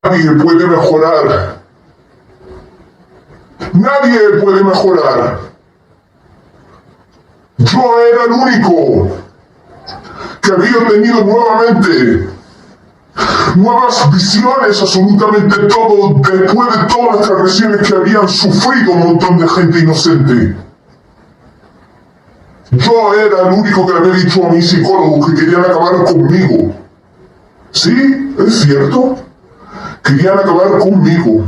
Nadie puede mejorar. Nadie puede mejorar. Yo era el único que había tenido nuevas visiones, absolutamente todo, después de todas las transgresiones que habían sufrido un montón de gente inocente. Yo era el único que le había dicho a mi psicólogo que querían acabar conmigo. Sí, es cierto. Querían acabar conmigo.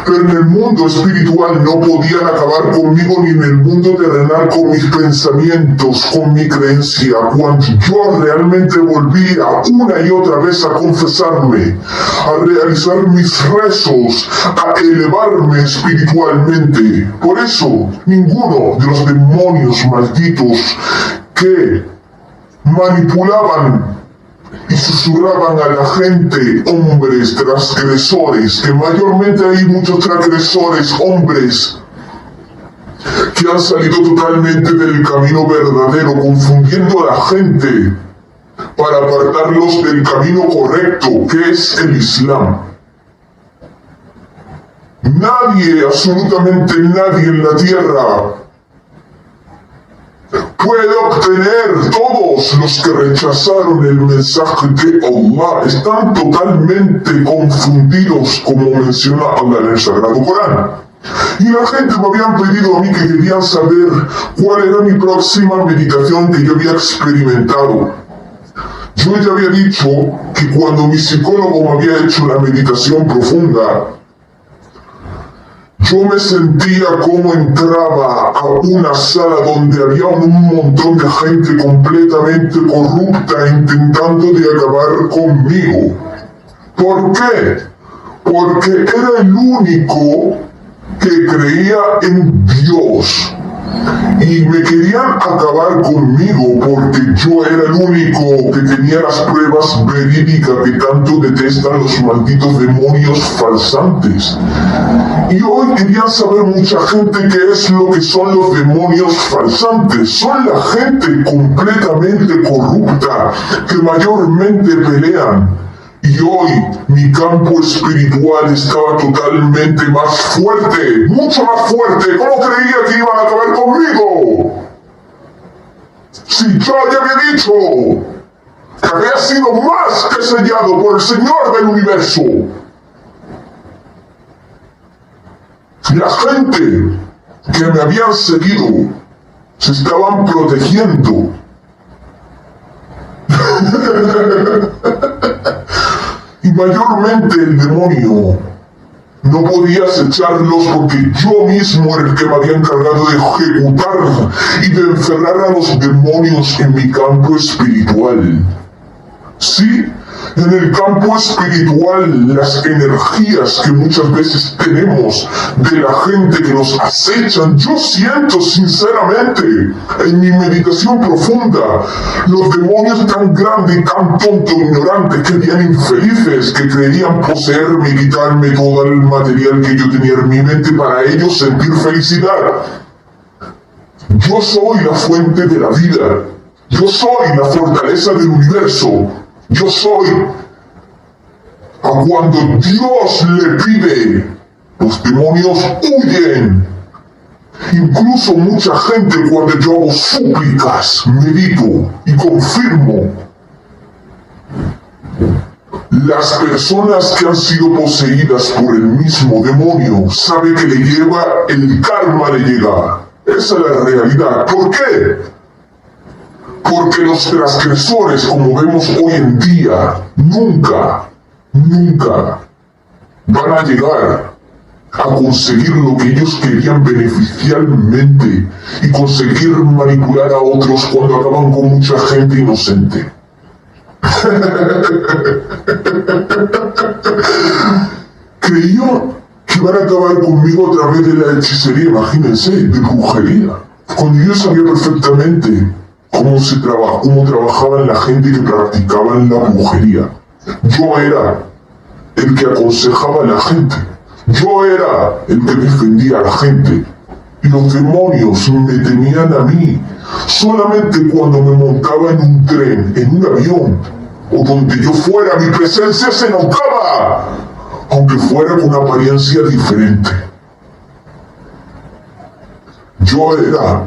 Pero en el mundo espiritual no podían acabar conmigo, ni en el mundo terrenal con mis pensamientos, con mi creencia. Cuando yo realmente volvía una y otra vez a confesarme, a realizar mis rezos, a elevarme espiritualmente. Por eso, ninguno de los demonios malditos que manipulaban y susurraban a la gente, hombres transgresores, que mayormente hay muchos transgresores, hombres, que han salido totalmente del camino verdadero, confundiendo a la gente para apartarlos del camino correcto, que es el Islam. Nadie, absolutamente nadie en la tierra puede obtener. Todos los que rechazaron el mensaje de Allah están totalmente confundidos, como menciona Allah en el Sagrado Corán. Y la gente me habían pedido a mí que querían saber cuál era mi próxima meditación que yo había experimentado. Yo ya había dicho que cuando mi psicólogo me había hecho la meditación profunda, yo me sentía como entraba a una sala donde había un montón de gente completamente corrupta intentando de acabar conmigo. ¿Por qué? Porque era el único que creía en Dios. Y me querían acabar conmigo porque yo era el único que tenía las pruebas verídicas que tanto detestan los malditos demonios falsantes. Y hoy querían saber mucha gente qué es lo que son los demonios falsantes. Son la gente completamente corrupta que mayormente pelean. Y hoy mi campo espiritual estaba totalmente más fuerte, mucho más fuerte. ¿Cómo creía que iban a acabar conmigo? Si yo ya había dicho que había sido más que sellado por el Señor del universo. La gente que me habían seguido se estaban protegiendo. Y mayormente el demonio no podía acecharlos porque yo mismo era el que me había encargado de ejecutar y de encerrar a los demonios en mi campo espiritual. Sí, en el campo espiritual, las energías que muchas veces tenemos de la gente que nos acechan, yo siento sinceramente en mi meditación profunda los demonios tan grandes, tan tontos, ignorantes, que eran infelices, que creían poseerme y quitarme todo el material que yo tenía en mi mente para ellos sentir felicidad. Yo soy la fuente de la vida. Yo soy la fortaleza del universo. Yo soy. A cuando Dios le pide, los demonios huyen. Incluso mucha gente, cuando yo hago súplicas, medito y confirmo, las personas que han sido poseídas por el mismo demonio saben que le lleva, el karma le llega. Esa es la realidad. ¿Por qué? Porque los transgresores, como vemos hoy en día, nunca van a llegar a conseguir lo que ellos querían beneficialmente y conseguir manipular a otros cuando acaban con mucha gente inocente. Creían que van a acabar conmigo a través de la hechicería, imagínense, de brujería. Cuando yo sabía perfectamente cómo trabajaban la gente que practicaban la brujería. Yo era el que aconsejaba a la gente. Yo era el que defendía a la gente. Y los demonios me temían a mí. Solamente cuando me montaba en un tren, en un avión, o donde yo fuera, mi presencia se notaba, aunque fuera con apariencia diferente. Yo era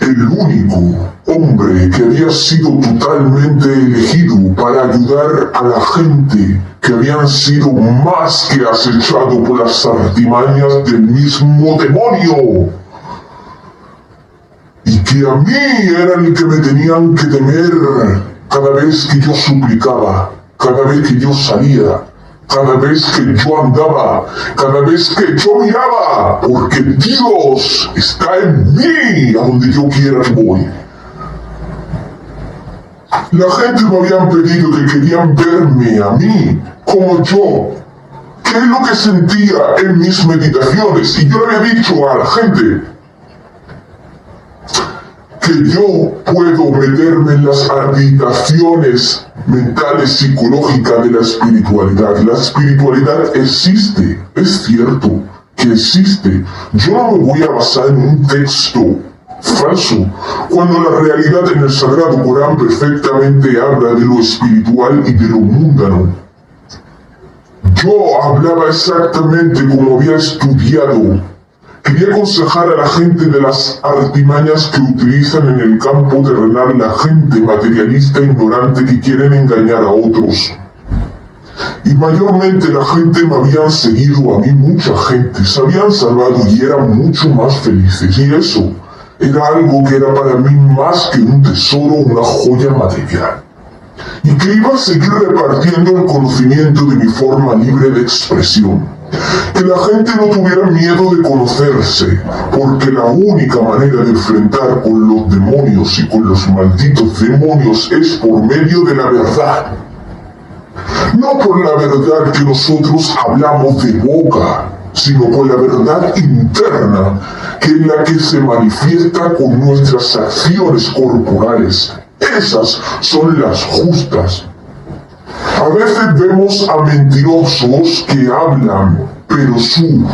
el único hombre que había sido totalmente elegido para ayudar a la gente que habían sido más que acechado por las artimañas del mismo demonio. Y que a mí era el que me tenían que temer cada vez que yo suplicaba, cada vez que yo salía, cada vez que yo andaba, cada vez que yo miraba, porque Dios está en mí, a donde yo quiera que voy. La gente me habían pedido que querían verme a mí, como yo, qué es lo que sentía en mis meditaciones, y yo le había dicho a la gente que yo puedo meterme en las habitaciones mentales psicológicas de la espiritualidad. La espiritualidad existe, es cierto que existe. Yo no me voy a basar en un texto falso, cuando la realidad en el Sagrado Corán perfectamente habla de lo espiritual y de lo mundano. Yo hablaba exactamente como había estudiado. Quería aconsejar a la gente de las artimañas que utilizan en el campo terrenal la gente materialista e ignorante que quieren engañar a otros. Y mayormente la gente me habían seguido a mí, mucha gente, se habían salvado y eran mucho más felices. Y eso era algo que era para mí más que un tesoro, una joya material. Y que iba a seguir repartiendo el conocimiento de mi forma libre de expresión. Que la gente no tuviera miedo de conocerse, porque la única manera de enfrentar con los demonios y con los malditos demonios es por medio de la verdad. No por la verdad que nosotros hablamos de boca, sino por la verdad interna, que es la que se manifiesta con nuestras acciones corporales. Esas son las justas. A veces vemos a mentirosos que hablan, pero su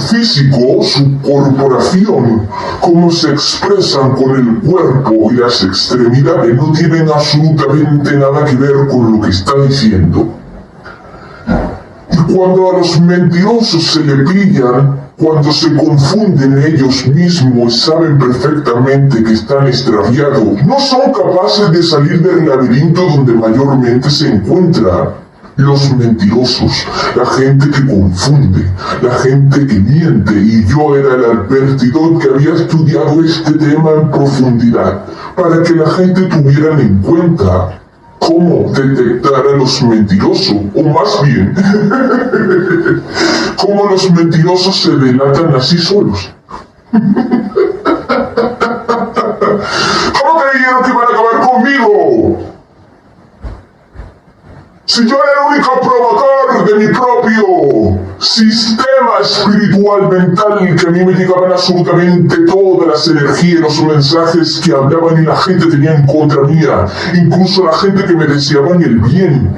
físico, su corporación, cómo se expresan con el cuerpo y las extremidades, no tienen absolutamente nada que ver con lo que está diciendo. Y cuando a los mentirosos se le pillan, cuando se confunden ellos mismos y saben perfectamente que están extraviados, no son capaces de salir del laberinto donde mayormente se encuentran los mentirosos, la gente que confunde, la gente que miente. Y yo era el advertidor que había estudiado este tema en profundidad para que la gente tuviera en cuenta cómo detectar a los mentirosos, o más bien, cómo los mentirosos se delatan así solos. ¿Cómo creyeron que iban a acabar conmigo? Si yo era el único promotor de mi propio sistema espiritual mental, que a mí me llegaban absolutamente todas las energías, los mensajes que hablaban y la gente tenía en contra mía, incluso la gente que me deseaban el bien.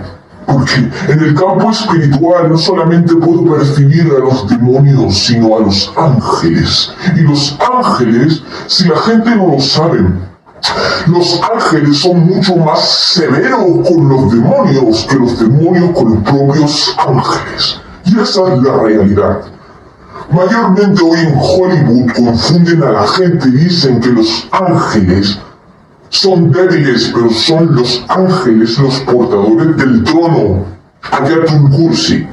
Porque en el campo espiritual no solamente puedo percibir a los demonios, sino a los ángeles. Y los ángeles, si la gente no lo sabe, los ángeles son mucho más severos con los demonios que los demonios con los propios ángeles. Y esa es la realidad. Mayormente hoy en Hollywood confunden a la gente y dicen que los ángeles son débiles, pero son los ángeles los portadores del trono. Ayatul Kursi.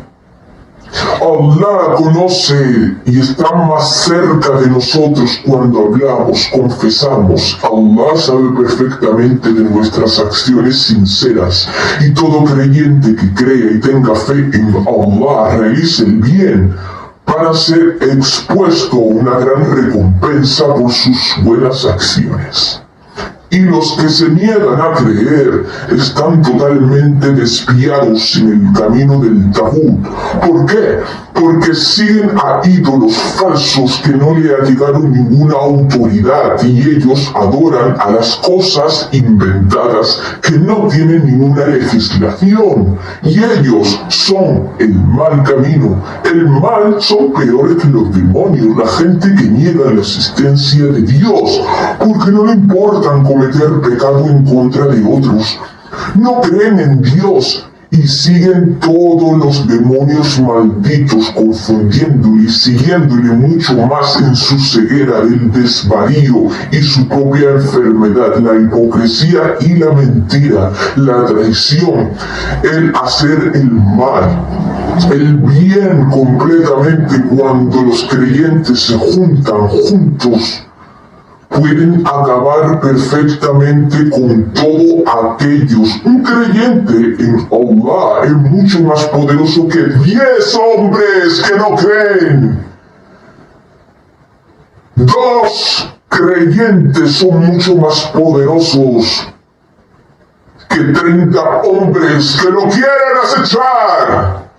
Allah conoce y está más cerca de nosotros cuando hablamos, confesamos. Allah sabe perfectamente de nuestras acciones sinceras, y todo creyente que crea y tenga fe en Allah realice el bien para ser expuesto a una gran recompensa por sus buenas acciones. Y los que se niegan a creer están totalmente desviados en el camino del tabú. ¿Por qué? Porque siguen a ídolos falsos que no le ha llegado ninguna autoridad, y ellos adoran a las cosas inventadas que no tienen ninguna legislación. Y ellos son el mal camino. El mal son peores que los demonios, la gente que niega la existencia de Dios, porque no le importan comer cometer pecado en contra de otros. No creen en Dios y siguen todos los demonios malditos confundiéndole y siguiéndole mucho más en su ceguera del desvarío y su propia enfermedad, la hipocresía y la mentira, la traición, el hacer el mal, el bien completamente. Cuando los creyentes se juntan juntos, pueden acabar perfectamente con todos aquellos. Un creyente en Allah es mucho más poderoso que 10 hombres que no creen. 2 creyentes son mucho más poderosos que 30 hombres que lo quieren acechar.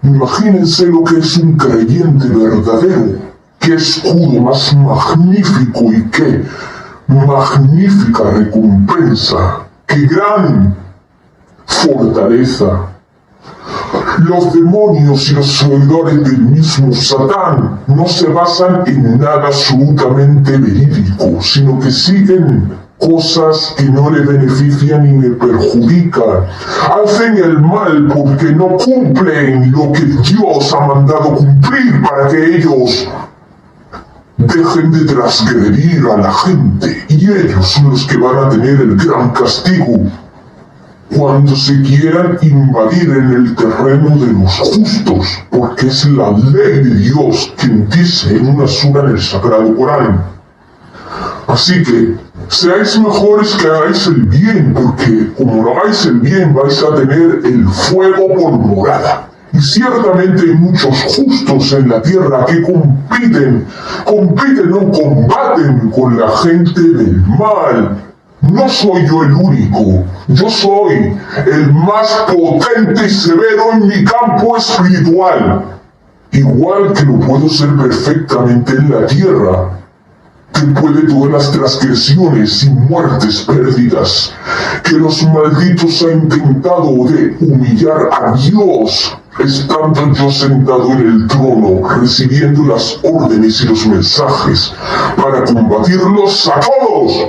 Imagínense lo que es un creyente verdadero. Qué escudo más magnífico y qué magnífica recompensa, qué gran fortaleza. Los demonios y los seguidores del mismo Satán no se basan en nada absolutamente verídico, sino que siguen cosas que no le benefician y le perjudican. Hacen el mal porque no cumplen lo que Dios ha mandado cumplir para que ellos dejen de transgredir a la gente, y ellos son los que van a tener el gran castigo cuando se quieran invadir en el terreno de los justos, porque es la ley de Dios quien dice en una sura en el Sagrado Corán. Así que seáis mejores que hagáis el bien, porque como no hagáis el bien vais a tener el fuego por morada. Y ciertamente hay muchos justos en la tierra que combaten con la gente del mal. No soy yo el único, yo soy el más potente y severo en mi campo espiritual. Igual que lo puedo ser perfectamente en la tierra, que puede todas las transgresiones y muertes pérdidas, que los malditos han intentado de humillar a Dios, estando yo sentado en el trono, recibiendo las órdenes y los mensajes para combatirlos a todos.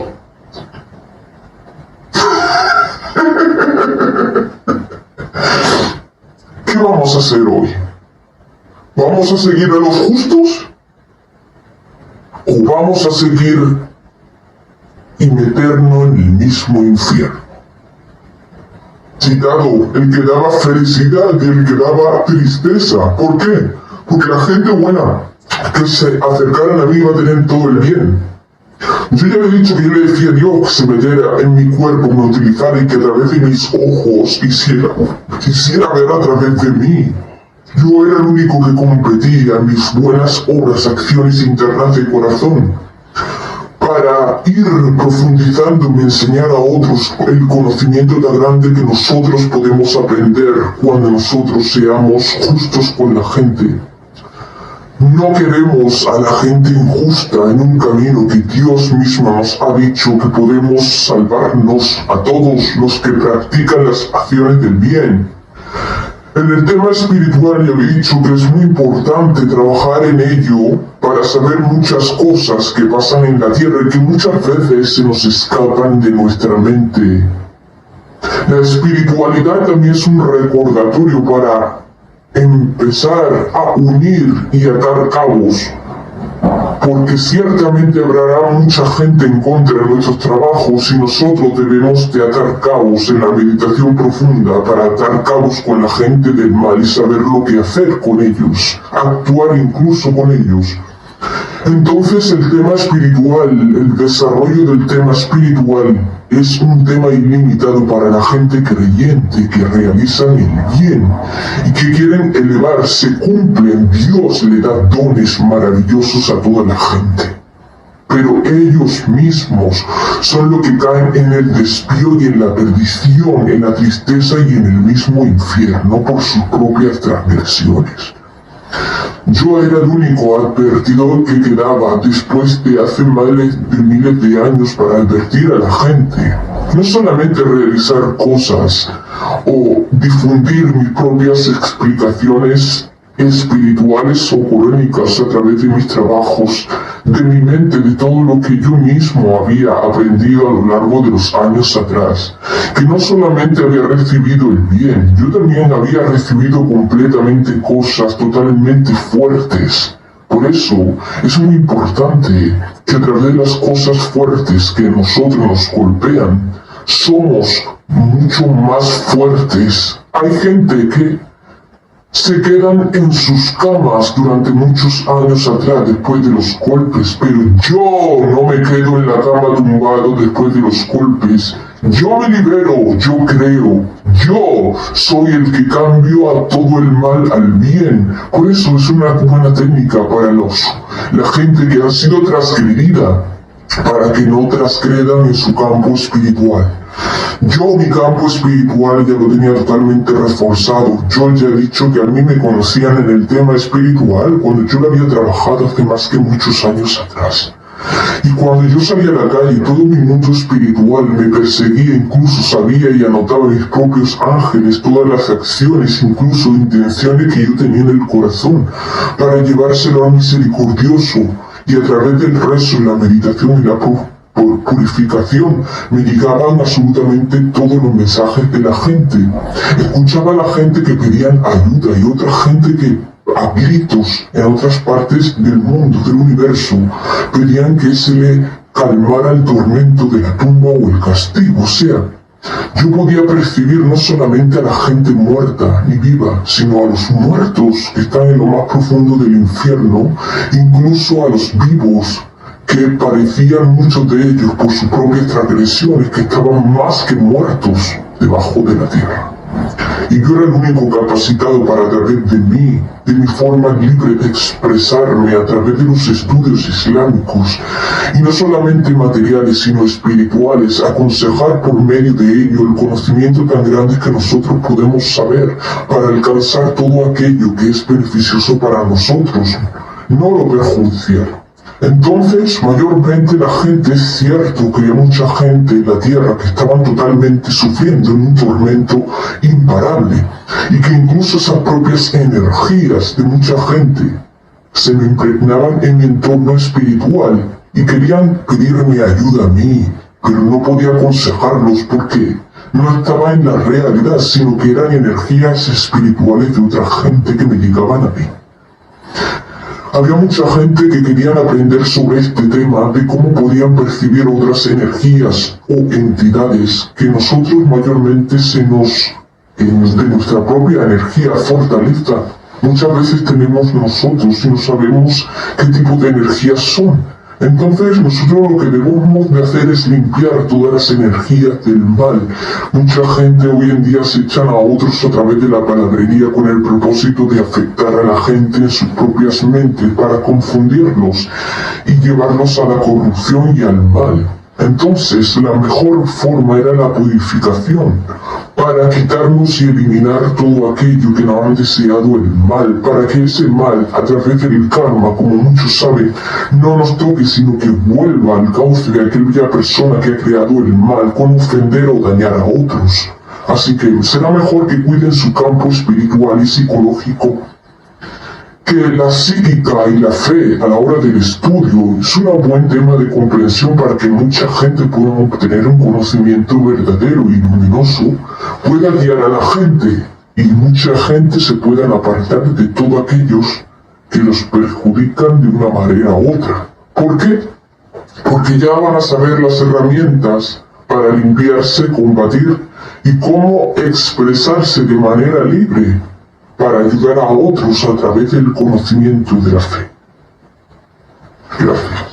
¿Qué vamos a hacer hoy? ¿Vamos a seguir a los justos? ¿O vamos a seguir y meternos en el mismo infierno? Citado, el que daba felicidad y el que daba tristeza. ¿Por qué? Porque la gente buena que se acercaran a mí va a tener todo el bien. Yo ya he dicho que yo le decía a Dios que se metiera en mi cuerpo, me utilizara y que a través de mis ojos quisiera ver a través de mí. Yo era el único que competía en mis buenas obras, acciones internas de corazón, para ir profundizando y enseñar a otros el conocimiento tan grande que nosotros podemos aprender cuando nosotros seamos justos con la gente. No queremos a la gente injusta en un camino que Dios mismo nos ha dicho que podemos salvarnos a todos los que practican las acciones del bien. En el tema espiritual ya he dicho que es muy importante trabajar en ello para saber muchas cosas que pasan en la tierra y que muchas veces se nos escapan de nuestra mente. La espiritualidad también es un recordatorio para empezar a unir y atar cabos, porque ciertamente habrá mucha gente en contra de nuestros trabajos y nosotros debemos de atar cabos en la meditación profunda para atar cabos con la gente del mal y saber lo que hacer con ellos, actuar incluso con ellos. Entonces el tema espiritual, el desarrollo del tema espiritual es un tema ilimitado para la gente creyente que realizan el bien y que quieren elevarse, cumplen. Dios le da dones maravillosos a toda la gente. Pero ellos mismos son los que caen en el desvío y en la perdición, en la tristeza y en el mismo infierno por sus propias transgresiones. Yo era el único advertidor que quedaba después de hace miles de años para advertir a la gente. No solamente realizar cosas o difundir mis propias explicaciones espirituales o crónicas a través de mis trabajos, de mi mente, de todo lo que yo mismo había aprendido a lo largo de los años atrás, que no solamente había recibido el bien, yo también había recibido completamente cosas totalmente fuertes. Por eso es muy importante que a través de las cosas fuertes que nosotros nos golpean, somos mucho más fuertes. Hay gente que se quedan en sus camas durante muchos años atrás después de los golpes, pero yo no me quedo en la cama tumbado después de los golpes. Yo me libero, yo creo, yo soy el que cambio a todo el mal al bien. Por eso es una buena técnica para la gente que ha sido transgredida, para que no transgredan en su campo espiritual. Yo mi campo espiritual ya lo tenía totalmente reforzado. Yo ya he dicho que a mí me conocían en el tema espiritual cuando yo lo había trabajado hace más que muchos años atrás. Y cuando yo salía a la calle, todo mi mundo espiritual me perseguía, incluso sabía y anotaba mis propios ángeles, todas las acciones, incluso intenciones que yo tenía en el corazón, para llevárselo al misericordioso. Y a través del rezo, la meditación y la purificación, me llegaban absolutamente todos los mensajes de la gente. Escuchaba a la gente que pedían ayuda y otra gente que a gritos en otras partes del mundo, del universo, pedían que se le calmara el tormento de la tumba o el castigo. O sea, yo podía percibir no solamente a la gente muerta ni viva, sino a los muertos que están en lo más profundo del infierno, incluso a los vivos, que parecían muchos de ellos por sus propias transgresiones, que estaban más que muertos debajo de la tierra. Y yo era el único capacitado para, a través de mí, de mi forma libre de expresarme a través de los estudios islámicos, y no solamente materiales sino espirituales, aconsejar por medio de ello el conocimiento tan grande que nosotros podemos saber para alcanzar todo aquello que es beneficioso para nosotros, no lo perjudicial. Entonces, mayormente la gente, es cierto que había mucha gente en la tierra que estaban totalmente sufriendo en un tormento imparable, y que incluso esas propias energías de mucha gente se me impregnaban en mi entorno espiritual y querían pedirme ayuda a mí, pero no podía aconsejarlos porque no estaba en la realidad, sino que eran energías espirituales de otra gente que me llegaban a mí. Había mucha gente que querían aprender sobre este tema de cómo podían percibir otras energías o entidades que nosotros mayormente de nuestra propia energía fortaleza. Muchas veces tenemos nosotros y no sabemos qué tipo de energías son. Entonces nosotros lo que debemos de hacer es limpiar todas las energías del mal. Mucha gente hoy en día se echan a otros a través de la palabrería con el propósito de afectar a la gente en sus propias mentes para confundirlos y llevarlos a la corrupción y al mal. Entonces la mejor forma era la purificación, para quitarnos y eliminar todo aquello que nos han deseado el mal, para que ese mal, a través del karma, como muchos saben, no nos toque, sino que vuelva al cauce de aquella persona que ha creado el mal, con ofender o dañar a otros. Así que será mejor que cuiden su campo espiritual y psicológico, que la psíquica y la fe a la hora del estudio es un buen tema de comprensión para que mucha gente pueda obtener un conocimiento verdadero y luminoso, pueda guiar a la gente y mucha gente se puedan apartar de todos aquellos que los perjudican de una manera u otra. ¿Por qué? Porque ya van a saber las herramientas para limpiarse, combatir y cómo expresarse de manera libre para ayudar a otros a través del conocimiento de la fe. Gracias.